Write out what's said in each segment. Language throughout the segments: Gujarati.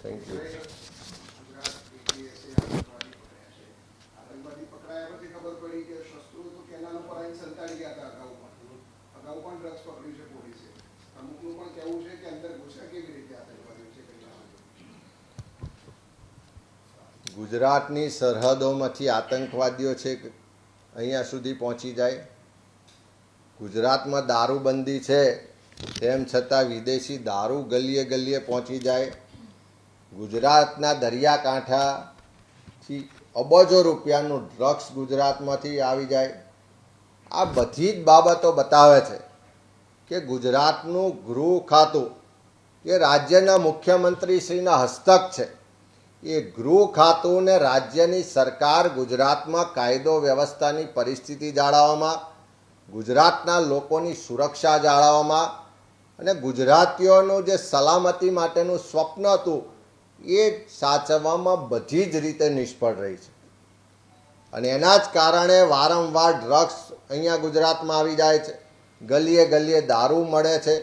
Thank you. ગુજરાતની સરહદોમાંથી આતંકવાદીઓ છે અહીંયા સુધી પહોંચી જાય. ગુજરાતમાં દારૂબંધી છે તેમ છતાં વિદેશી દારૂ ગલીએ ગલીએ પહોંચી જાય. ગુજરાતના દરિયાકાંઠાથી અબજો રૂપિયાનું ડ્રગ્સ ગુજરાતમાંથી આવી જાય. આ બધી જ બાબતો બતાવે છે કે ગુજરાતનું ગૃહ ખાતું એ રાજ્યના મુખ્યમંત્રીશ્રીના હસ્તક છે. એ ગૃહ ખાતું ને રાજ્યની સરકાર ગુજરાતમાં કાયદો વ્યવસ્થાની પરિસ્થિતિ જાળવવામાં, ગુજરાતના લોકોની સુરક્ષા જાળવવામાં અને ગુજરાતીઓનું જે સલામતી માટેનું સ્વપ્ન હતું એ સાચવવામાં બધી જ રીતે નિષ્ફળ રહી છે. અને એના જ કારણે વારંવાર ડ્રગ્સ અહીંયા ગુજરાતમાં આવી જાય છે. ગલીએ ગલીએ દારૂ મળે છે.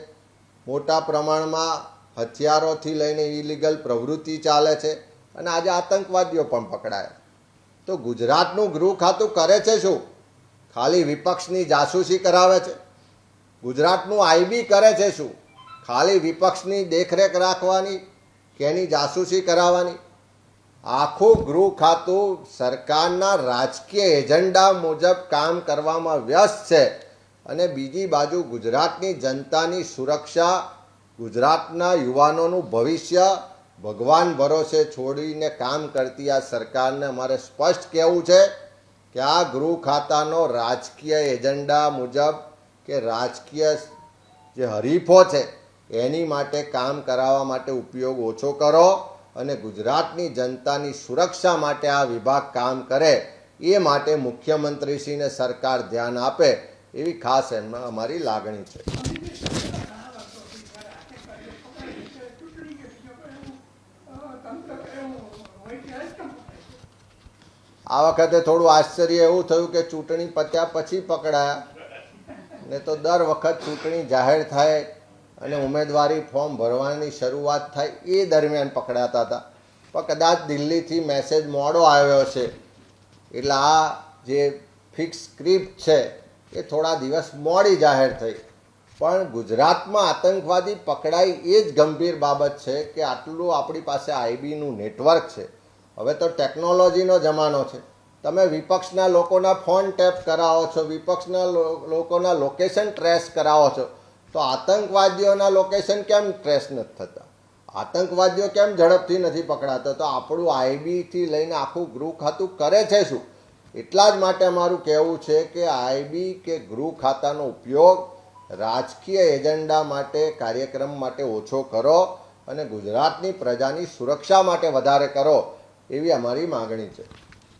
મોટા પ્રમાણમાં હથિયારોથી લઈને ઇલીગલ પ્રવૃત્તિ ચાલે છે. અને આજે આતંકવાદીઓ પણ પકડાયા. તો ગુજરાતનું ગૃહ ખાતું કરે છે શું? ખાલી વિપક્ષની જાસૂસી કરાવે છે. ગુજરાતનું આઈબી કરે છે શું? ખાલી વિપક્ષની દેખરેખ રાખવાની કે એની જાસૂસી કરાવવાની? આખું ગૃહ ખાતું સરકારના રાજકીય એજન્ડા મુજબ કામ કરવામાં વ્યસ્ત છે. અને બીજી બાજુ ગુજરાતની જનતાની સુરક્ષા, ગુજરાતના યુવાનોનું ભવિષ્ય ભગવાન ભરોસે છોડીને કામ કરતી આ સરકારને અમારે સ્પષ્ટ કહેવું છે કે આ ગૃહ ખાતાનો રાજકીય એજન્ડા મુજબ કે રાજકીય જે હરીફો છે એની માટે કામ કરાવવા માટે ઉપયોગ ઓછો કરો અને ગુજરાતની જનતાની સુરક્ષા માટે આ વિભાગ કામ કરે એ માટે મુખ્યમંત્રીશ્રીને સરકાર ધ્યાન આપે એવી ખાસ એમાં અમારી લાગણી છે. આ વખતે થોડું આશ્ચર્ય એવું થયું કે ચૂંટણી પત્યા પછી પકડાયા, ને તો દર વખત ચૂંટણી જાહેર થાય અને ઉમેદવારી ફોર્મ ભરવાની શરૂઆત થાય એ દરમિયાન પકડાતા હતા. પણ કદાચ દિલ્હીથી મેસેજ મોડો આવ્યો છે એટલે આ જે ફિક્સ સ્ક્રિપ્ટ છે એ થોડા દિવસ મોડી જાહેર થઈ. પણ ગુજરાતમાં આતંકવાદી પકડાય એ જ ગંભીર બાબત છે કે આટલું આપણી પાસે આઈબીનું નેટવર્ક છે. હવે તો ટેકનોલોજીનો જમાનો છે. તમે વિપક્ષના લોકોના ફોન ટેપ કરાવો છો, વિપક્ષના લોકોના લોકેશન ટ્રેસ કરાવો છો, તો આતંકવાદીઓના લોકેશન કેમ ટ્રેસ નથી થતા? આતંકવાદીઓ કેમ ઝડપથી નથી પકડાતા? તો આપણું આઈબીથી લઈને આખું ગૃહ ખાતું કરે છે શું? એટલા જ માટે અમારું કહેવું છે કે આઈબી કે ગૃહ ખાતાનો ઉપયોગ રાજકીય એજન્ડા માટે, કાર્યક્રમ માટે ઓછો કરો અને ગુજરાતની પ્રજાની સુરક્ષા માટે વધારે કરો એવી અમારી માગણી છે.